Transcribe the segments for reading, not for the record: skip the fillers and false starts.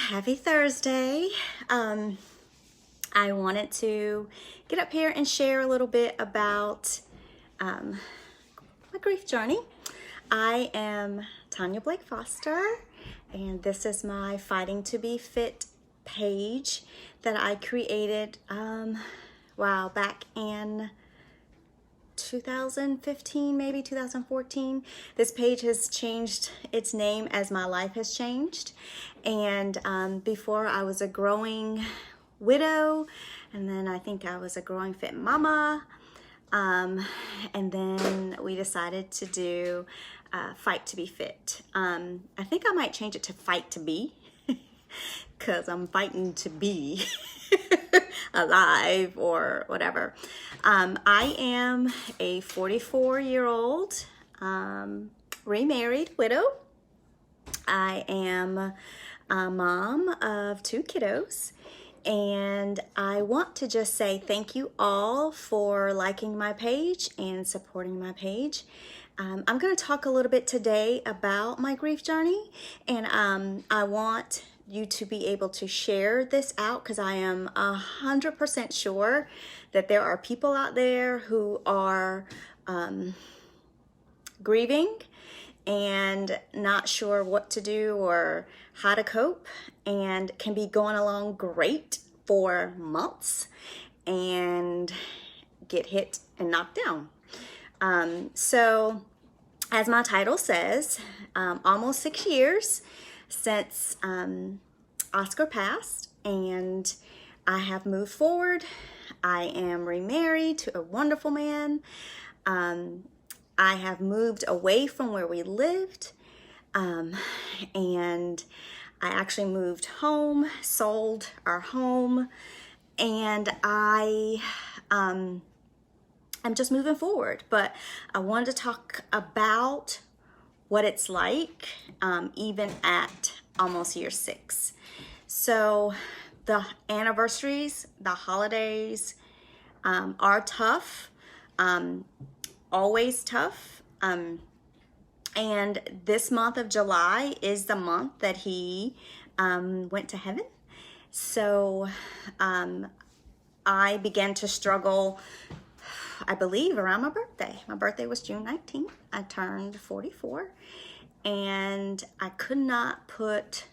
Happy Thursday. I wanted to get up here and share a little bit about my grief journey. I am Tanya Blake Foster, and this is my Fighting to Be Fit page that I created, back in 2015, maybe 2014. This page has changed its name as my life has changed. And before I was a growing widow, and then I think I was a growing fit mama. And then we decided to do Fight to Be Fit. I think I might change it to Fight to Be, because I'm fighting to be alive or whatever. I am a 44-year-old remarried widow. I am a mom of 2 kiddos, and I want to just say thank you all for liking my page and supporting my page. I'm going to talk a little bit today about my grief journey, and I want you to be able to share this out, because I am 100% sure that there are people out there who are grieving and not sure what to do or how to cope, and can be going along great for months and get hit and knocked down. So as my title says, almost 6 years since Oscar passed, and I have moved forward. I am remarried to a wonderful man. I have moved away from where we lived, and I actually moved home, sold our home, and I'm just moving forward. But I wanted to talk about what it's like, even at almost year 6. So the anniversaries, the holidays are tough, always tough. And this month of July is the month that he went to heaven. So I began to struggle, I believe, around my birthday. My birthday was June 19th. I turned 44, and I could not put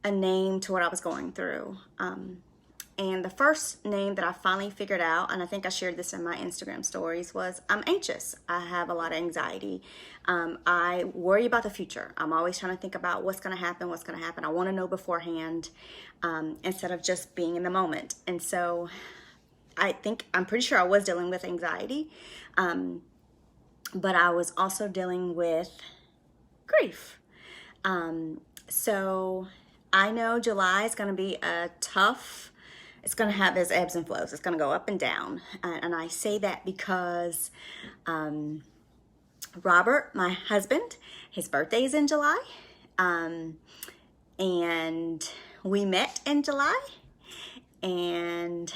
a name to what I was going through. And the first name that I finally figured out, and I think I shared this in my Instagram stories, was I'm anxious. I have a lot of anxiety. I worry about the future. I'm always trying to think about what's going to happen. I want to know beforehand, instead of just being in the moment. And so I'm pretty sure I was dealing with anxiety, but I was also dealing with grief. So I know July is going to be it's going to have its ebbs and flows. It's going to go up and down. And I say that because Robert, my husband, his birthday is in July. And we met in July. And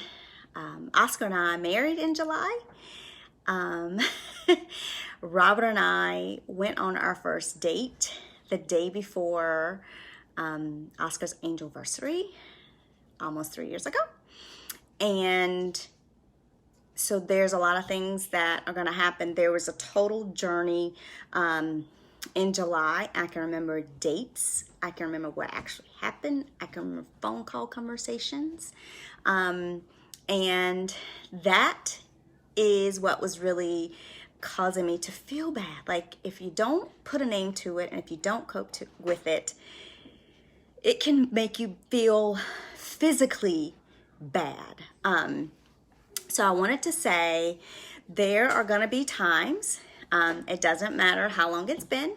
Oscar and I married in July. Robert and I went on our first date the day before Oscar's anniversary, almost 3 years ago. And so there's a lot of things that are going to happen. There was a total journey in July. I can remember dates. I can remember what actually happened. I can remember phone call conversations. And that is what was really causing me to feel bad. Like, if you don't put a name to it, and if you don't cope with it, it can make you feel physically bad. So I wanted to say there are going to be times, it doesn't matter how long it's been.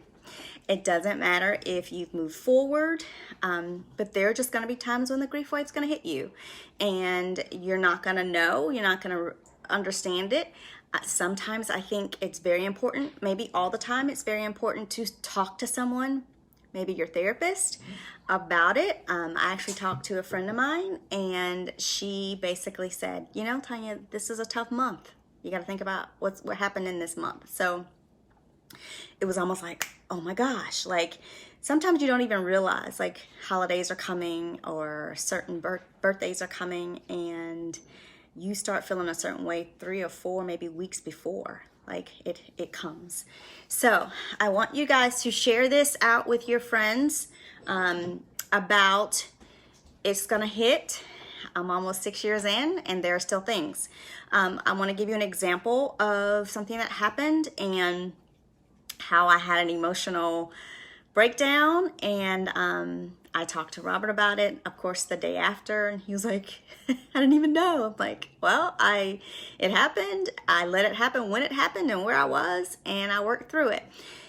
It doesn't matter if you've moved forward, but there are just going to be times when the grief wave's going to hit you, and you're not going to know, you're not going to understand it. Sometimes I think it's very important, maybe all the time, it's very important to talk to someone, maybe your therapist, about it. I actually talked to a friend of mine, and she basically said, Tanya, this is a tough month. You got to think about what happened in this month. So it was almost like, oh my gosh, like sometimes you don't even realize like holidays are coming or certain birthdays are coming, and you start feeling a certain way 3 or 4 maybe weeks before like it comes. So I want you guys to share this out with your friends, about it's gonna hit. I'm almost 6 years in and there are still things. I want to give you an example of something that happened and how I had an emotional breakdown, and I talked to Robert about it, of course, the day after, and he was like, I didn't even know. I'm like, well, it happened. I let it happen when it happened and where I was, and I worked through it.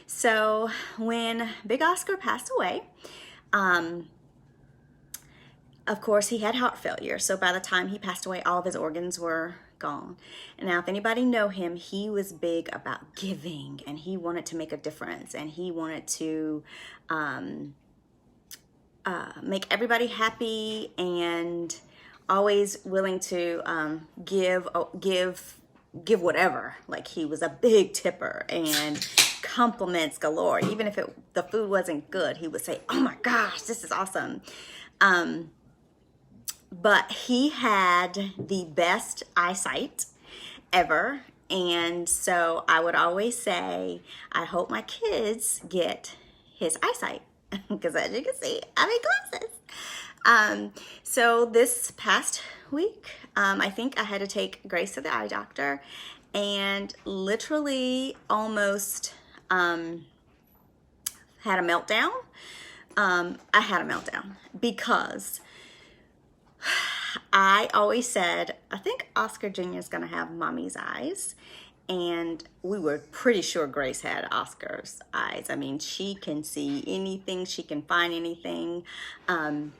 So when Big Oscar passed away, of course, he had heart failure. So by the time he passed away, all of his organs were gone. And now, if anybody know him, he was big about giving, and he wanted to make a difference, and he wanted to make everybody happy, and always willing to give whatever. Like, he was a big tipper and compliments galore. Even if the food wasn't good, he would say, "Oh my gosh, this is awesome." But he had the best eyesight ever. And so I would always say, I hope my kids get his eyesight. Because as you can see, I make glasses. So this past week, I think I had to take Grace to the eye doctor, and literally almost had a meltdown. I had a meltdown because I always said, I think Oscar Jr. is going to have mommy's eyes. And we were pretty sure Grace had Oscar's eyes. I mean, she can see anything. She can find anything. And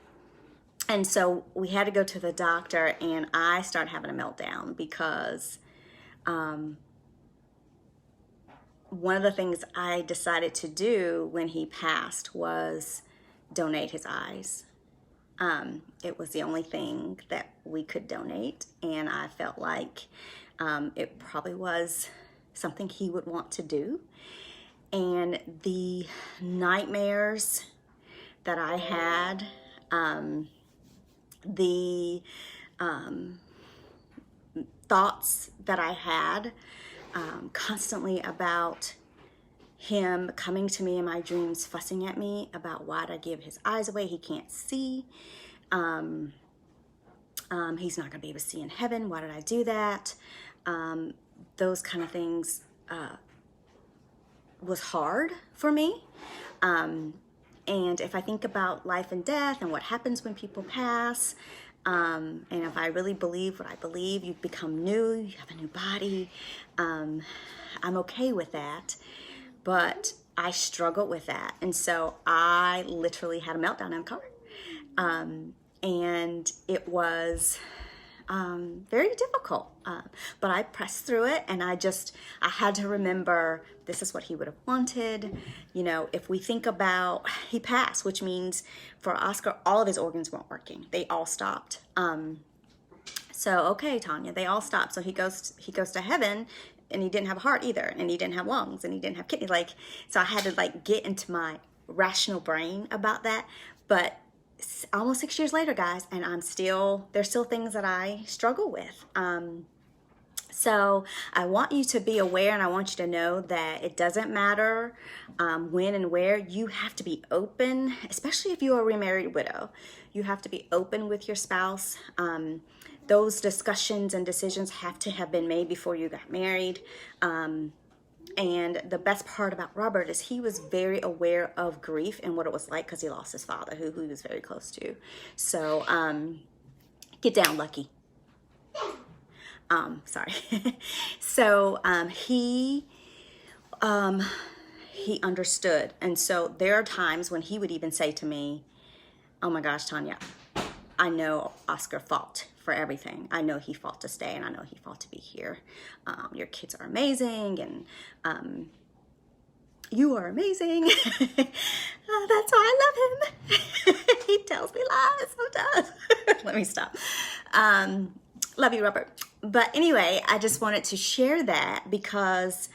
so we had to go to the doctor, and I started having a meltdown because one of the things I decided to do when he passed was donate his eyes. It was the only thing that we could donate, and I felt like it probably was something he would want to do. And the nightmares that I had, the thoughts that I had constantly about him coming to me in my dreams, fussing at me about why'd I give his eyes away. He can't see. He's not going to be able to see in heaven. Why did I do that? Those kind of things was hard for me. And if I think about life and death and what happens when people pass, and if I really believe what I believe, you become new, you have a new body. I'm okay with that. But I struggled with that. And so I literally had a meltdown in the car. And it was very difficult. But I pressed through it, and I had to remember this is what he would have wanted. You know, if we think about, he passed, which means for Oscar, all of his organs weren't working. They all stopped. So, okay, Tanya, they all stopped. So he goes to heaven, and he didn't have a heart either, and he didn't have lungs, and he didn't have kidneys. Like, so I had to like get into my rational brain about that. But almost 6 years later, guys, and there's still things that I struggle with. So I want you to be aware, and I want you to know that it doesn't matter when and where. You have to be open, especially if you're a remarried widow. You have to be open with your spouse. Those discussions and decisions have to have been made before you got married. And the best part about Robert is he was very aware of grief and what it was like because he lost his father, who he was very close to. So get down, Lucky. Sorry. So he understood. And so there are times when he would even say to me, "Oh my gosh, Tanya, I know Oscar fought for everything. I know he fought to stay, and I know he fought to be here. Your kids are amazing, and you are amazing." That's why I love him. He tells me lies sometimes. Let me stop. Love you, Robert. But anyway, I just wanted to share that because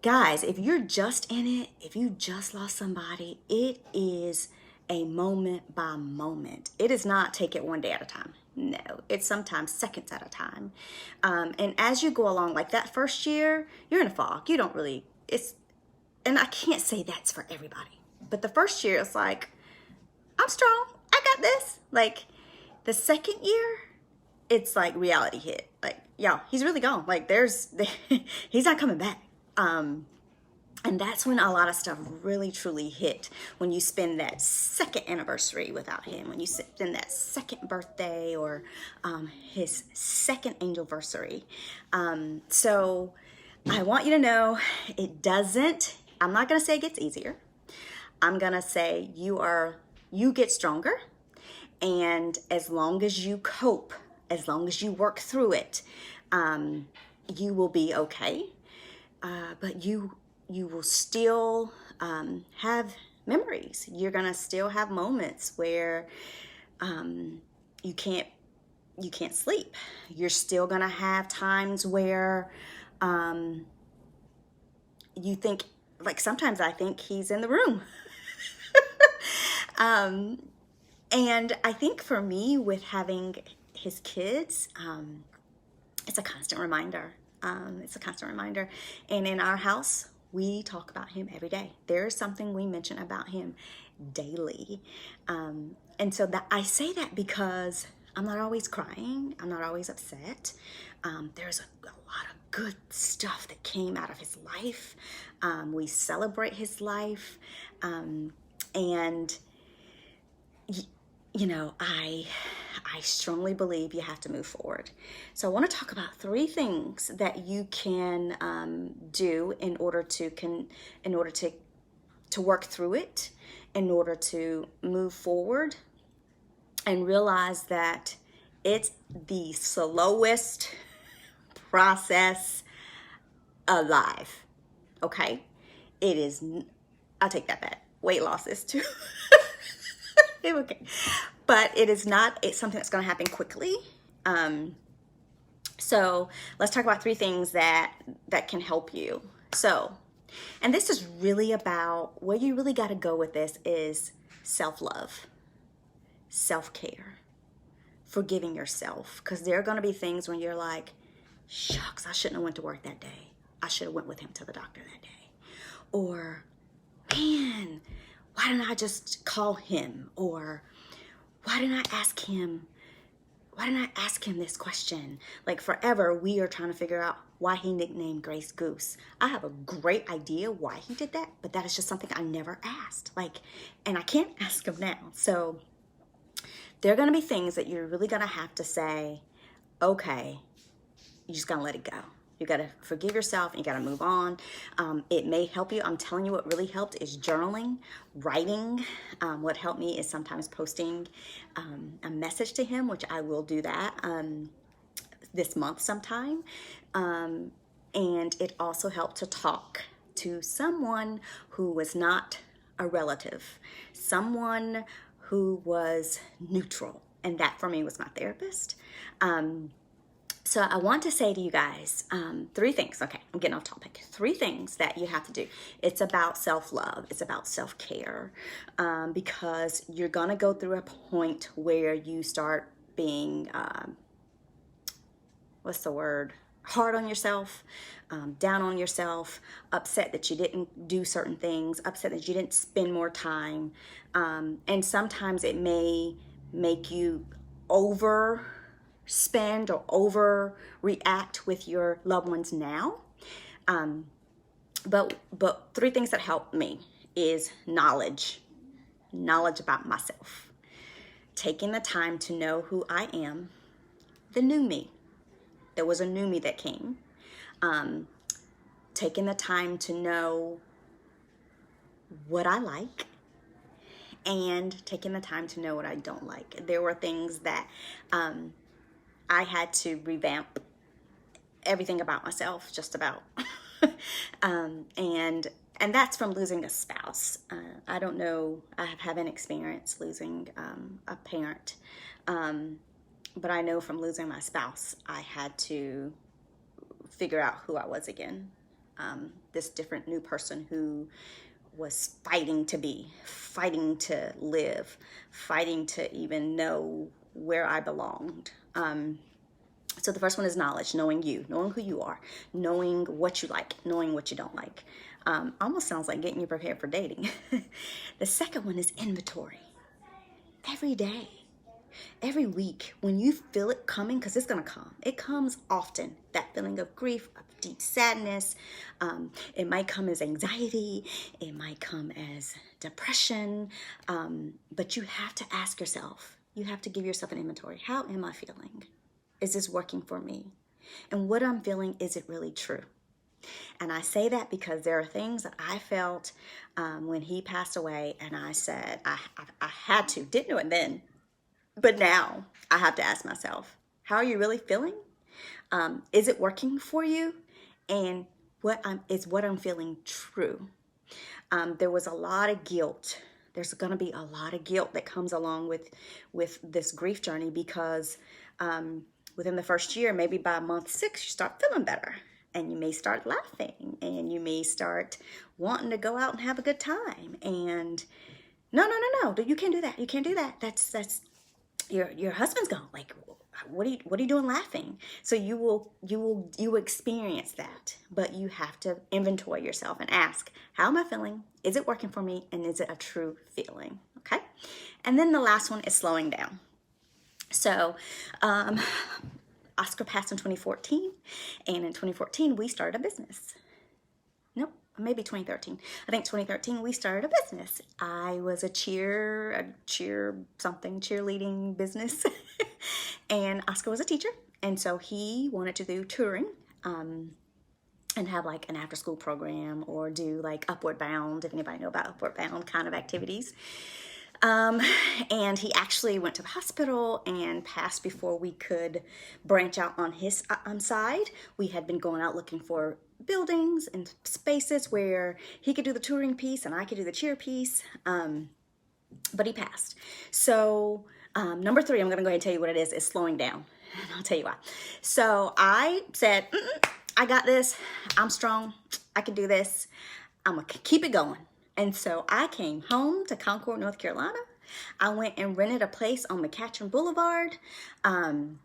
guys, if you're just in it, if you just lost somebody, it is a moment by moment. It is not take it one day at a time. No, it's sometimes seconds at a time. And as you go along, like that first year, you're in a fog. You don't really, and I can't say that's for everybody, but the first year it's like, I'm strong. I got this. Like the second year, it's like reality hit. Like, y'all, he's really gone. Like he's not coming back. And that's when a lot of stuff really truly hit, when you spend that second anniversary without him, when you spend that second birthday or his second angelversary. So I want you to know I'm not going to say it gets easier. I'm going to say you get stronger. And as long as you cope, as long as you work through it, you will be okay. But you will still have memories. You're gonna still have moments where you can't sleep. You're still gonna have times where you think, like sometimes I think he's in the room. And I think for me, with having his kids, it's a constant reminder. It's a constant reminder. And in our house, we talk about him every day. There's something we mention about him daily. And so that I say that because I'm not always crying. I'm not always upset. There's a lot of good stuff that came out of his life. We celebrate his life. And you know, I strongly believe you have to move forward. So I want to talk about 3 things that you can do in order to work through it, in order to move forward, and realize that it's the slowest process alive. Okay, it is. I'll take that back. Weight loss is too. Okay, but it is not. It's something that's going to happen quickly. So let's talk about 3 things that can help you. So, and this is really about where you really got to go with this is self-love, self-care, forgiving yourself, because there are going to be things when you're like, shucks, I shouldn't have went to work that day. I should have went with him to the doctor that day. Or, man, why didn't I just call him? Or why didn't I ask him this question? Like forever, we are trying to figure out why he nicknamed Grace Goose. I have a great idea why he did that, but that is just something I never asked. And I can't ask him now. So there are going to be things that you're really going to have to say, okay, you just got to let it go. You got to forgive yourself and you got to move on. It may help you. I'm telling you, what really helped is journaling, writing. What helped me is sometimes posting a message to him, which I will do that this month sometime. And it also helped to talk to someone who was not a relative, someone who was neutral. And that for me was my therapist. So I want to say to you guys, 3 things. Okay, I'm getting off topic. 3 things that you have to do. It's about self-love. It's about self-care, because you're going to go through a point where you start being, hard on yourself, down on yourself, upset that you didn't do certain things, upset that you didn't spend more time. And sometimes it may make you overspend or overreact with your loved ones now. But 3 things that help me is knowledge about myself, taking the time to know who I am, the new me. There was a new me that came. Taking the time to know what I like, and taking the time to know what I don't like. There were things that I had to revamp everything about myself, just about. And that's from losing a spouse. I don't know, I haven't experienced losing a parent. But I know from losing my spouse, I had to figure out who I was again. this different new person who was fighting to live, fighting to even know where I belonged. So the first one is knowledge, knowing you, knowing who you are, knowing what you like, knowing what you don't like. Almost sounds like getting you prepared for dating. The second one is inventory. Every day, every week, when you feel it coming, because it's going to come. It comes often, that feeling of grief, of deep sadness. It might come as anxiety. It might come as depression. But you have to ask yourself, you have to give yourself an inventory. How am I feeling? Is this working for me? And what I'm feeling, is it really true? And I say that because there are things that I felt when he passed away, and I said, I had to, didn't do it then, but now I have to ask myself, how are you really feeling? Is it working for you? And is what I'm feeling true? There was a lot of guilt. There's going to be a lot of guilt that comes along with this grief journey, because within the first year, maybe by month 6, you start feeling better. And you may start laughing, and you may start wanting to go out and have a good time. And no, you can't do that. You can't do that. That's your husband's gone. Like, what are you doing laughing? So you will experience that, but you have to inventory yourself and ask, how am I feeling? Is it working for me? And is it a true feeling? Okay. And then the last one is slowing down. So, Oscar passed in 2014, and in 2014 we started a business. Nope, maybe 2013. I think 2013 we started a business. I was a cheerleading business, and Oscar was a teacher, and so he wanted to do touring, and have like an after-school program, or do like Upward Bound, if anybody know about Upward Bound kind of activities. And he actually went to the hospital and passed before we could branch out on his side. We had been going out looking for buildings and spaces where he could do the touring piece and I could do the cheer piece. But he passed. So number 3, I'm going to go ahead and tell you what it is slowing down. And I'll tell you why. So I said, I got this. I'm strong. I can do this. I'm going to keep it going. And so I came home to Concord, North Carolina. I went and rented a place on McCatchen Boulevard. And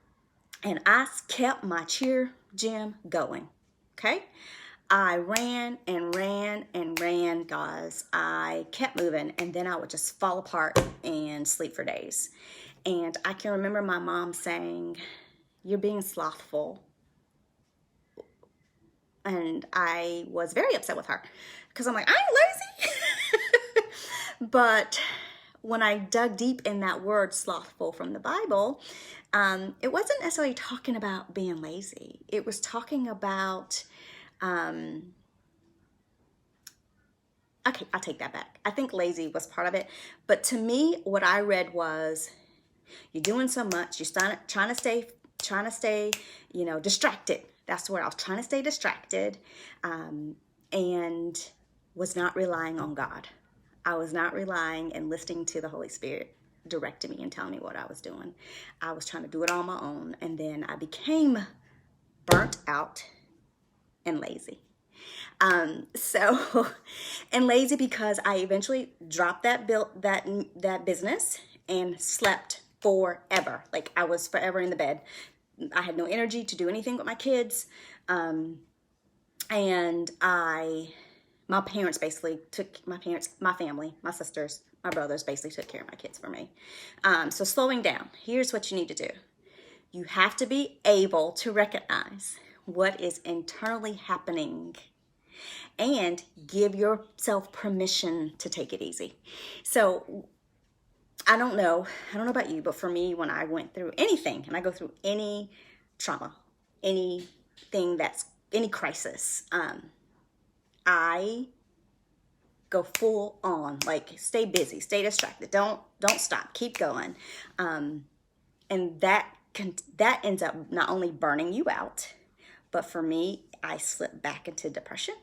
I kept my cheer gym going. Okay. I ran and ran and ran, guys. I kept moving, and then I would just fall apart and sleep for days. And I can remember my mom saying, "You're being slothful." And I was very upset with her, because I'm like, I ain't lazy. But when I dug deep in that word slothful from the Bible, it wasn't necessarily talking about being lazy. It was talking about, okay, I'll take that back. I think lazy was part of it. But to me, what I read was, you're doing so much. You're trying to stay, distracted. That's the word. I was trying to stay distracted, and was not relying on God. I was not relying and listening to the Holy Spirit directing me and telling me what I was doing. I was trying to do it on my own, and then I became burnt out and lazy. And lazy because I eventually dropped that business and slept forever. Like, I was forever in the bed. I had no energy to do anything with my kids. And my parents basically my family, my sisters, my brothers basically took care of my kids for me. So slowing down, here's what you need to do. You have to be able to recognize what is internally happening and give yourself permission to take it easy. So I don't know about you, but for me, when I went through anything, and I go through any trauma, any crisis, I go full on, like, stay busy, stay distracted, don't stop, keep going, and that ends up not only burning you out, but for me, I slip back into depression.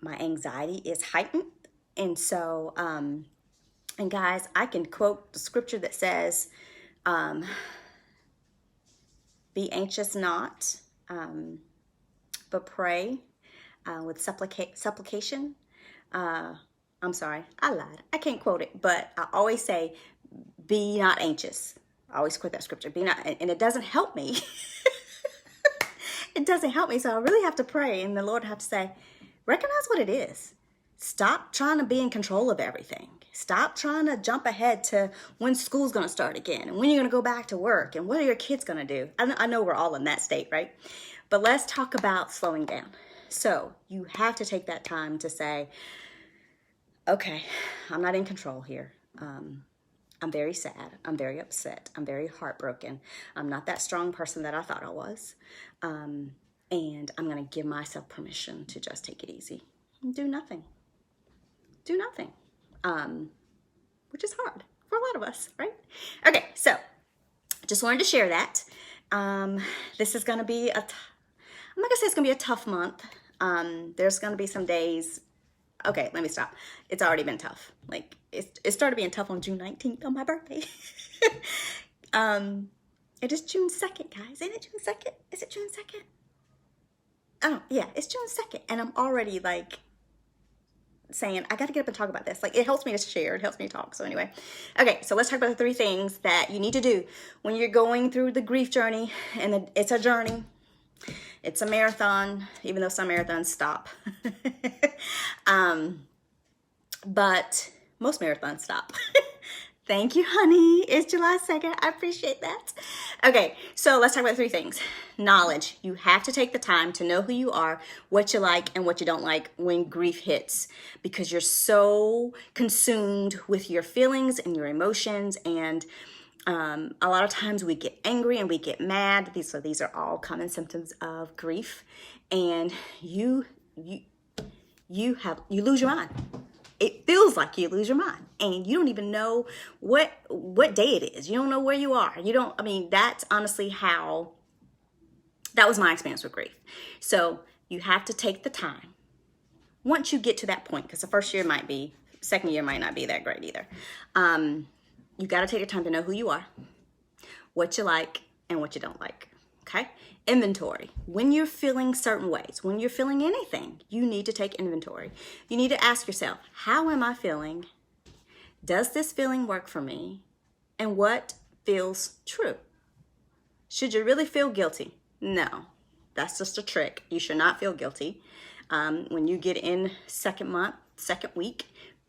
My anxiety is heightened, and so and guys, I can quote the scripture that says, "Be anxious not, but pray." with supplication. I'm sorry, I lied. I can't quote it, but I always say, be not anxious. I always quote that scripture, be not, and it doesn't help me. It doesn't help me, so I really have to pray, and the Lord have to say, recognize what it is. Stop trying to be in control of everything. Stop trying to jump ahead to when school's going to start again and when you're going to go back to work and what are your kids going to do. I know we're all in that state, right? But let's talk about slowing down. So you have to take that time to say, okay, I'm not in control here. I'm very sad. I'm very upset. I'm very heartbroken. I'm not that strong person that I thought I was. And I'm going to give myself permission to just take it easy and do nothing. Do nothing. Which is hard for a lot of us, right? Okay, so just wanted to share that. This is going to be I'm not going to say it's going to be a tough month. There's going to be some days. Okay, let me stop. It's already been tough. Like it started being tough on June 19th on my birthday. It is June 2nd, guys. Ain't it June 2nd? Is it June 2nd? Oh, yeah, it's June 2nd. And I'm already like saying, I got to get up and talk about this. Like it helps me to share. It helps me to talk. So anyway, okay, so let's talk about the 3 things that you need to do when you're going through the grief journey. And it's a journey. It's a marathon, even though some marathons stop. But most marathons stop. Thank you, honey. It's July 2nd. I appreciate that. Okay, so let's talk about 3 things. Knowledge. You have to take the time to know who you are, what you like, and what you don't like when grief hits, because you're so consumed with your feelings and your emotions. And a lot of times we get angry and we get mad. These are all common symptoms of grief. And you lose your mind. It feels like you lose your mind and you don't even know what day it is. You don't know where you are. That's honestly that was my experience with grief. So you have to take the time once you get to that point, because the first year second year might not be that great either. You got to take the time to know who you are, what you like, and what you don't like. Okay? Inventory. When you're feeling certain ways, when you're feeling anything, you need to take inventory. You need to ask yourself, how am I feeling? Does this feeling work for me? And what feels true? Should you really feel guilty? No, that's just a trick. You should not feel guilty. When you get in second month, second week,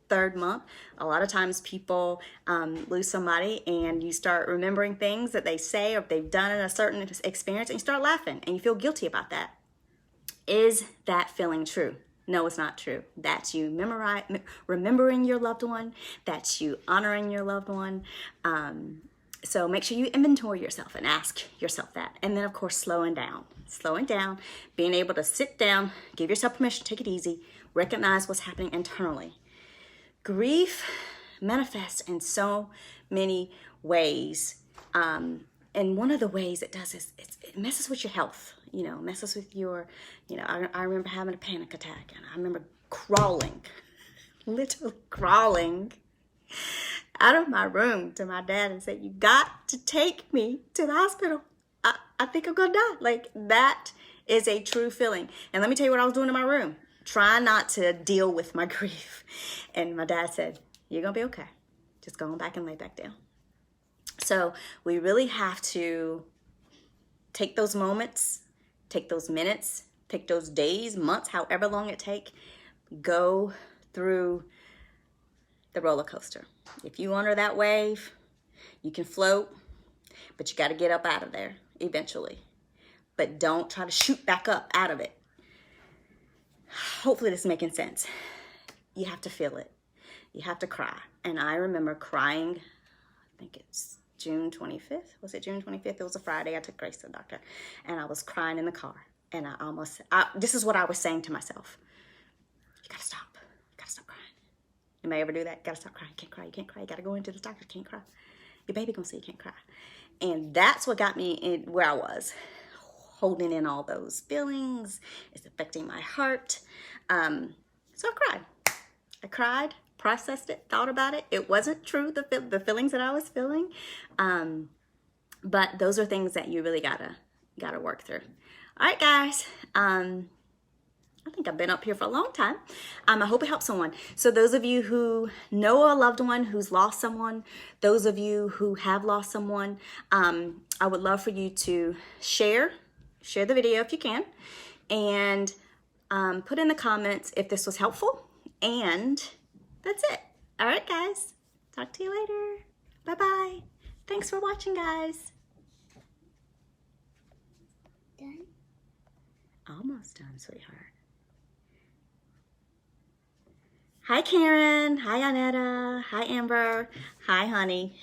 third month, a lot of times people lose somebody and you start remembering things that they say or they've done in a certain experience and you start laughing and you feel guilty about that. Is that feeling true? No, it's not true. That's you remembering your loved one. That's you honoring your loved one. So make sure you inventory yourself and ask yourself that. And then, of course, slowing down, being able to sit down, give yourself permission, take it easy, recognize what's happening internally. Grief manifests in so many ways. And one of the ways it does is it messes with your health, messes with your, I remember having a panic attack and I remember literally crawling out of my room to my dad and said, you got to take me to the hospital. I think I'm going to die. Like that is a true feeling. And let me tell you what I was doing in my room. Try not to deal with my grief. And my dad said, you're going to be okay. Just go on back and lay back down. So we really have to take those moments, take those minutes, take those days, months, however long it take, go through the roller coaster. If you honor that wave, you can float, but you got to get up out of there eventually. But don't try to shoot back up out of it. Hopefully this is making sense. You have to feel it. You have to cry. And I remember crying, I think it's June 25th. Was it June 25th? It was a Friday. I took Grace to the doctor. And I was crying in the car. And this is what I was saying to myself. You gotta stop. You gotta stop crying. You may ever do that. You gotta stop crying. You can't cry. You can't cry. You gotta go into the doctor. You can't cry. Your baby gonna say you can't cry. And that's what got me in where I was. Holding in all those feelings. It's affecting my heart. So I cried, processed it, thought about it. It wasn't true, the feelings that I was feeling. But those are things that you really gotta work through. All right, guys. I'm I think I've been up here for a long time. I hope it helps someone. So those of you who know a loved one who's lost someone, those of you who have lost someone, I would love for you to share the video if you can, and put in the comments if this was helpful. And that's it. All right, guys. Talk to you later. Bye-bye. Thanks for watching, guys. Done? Almost done, sweetheart. Hi, Karen. Hi, Annetta. Hi, Amber. Hi, honey.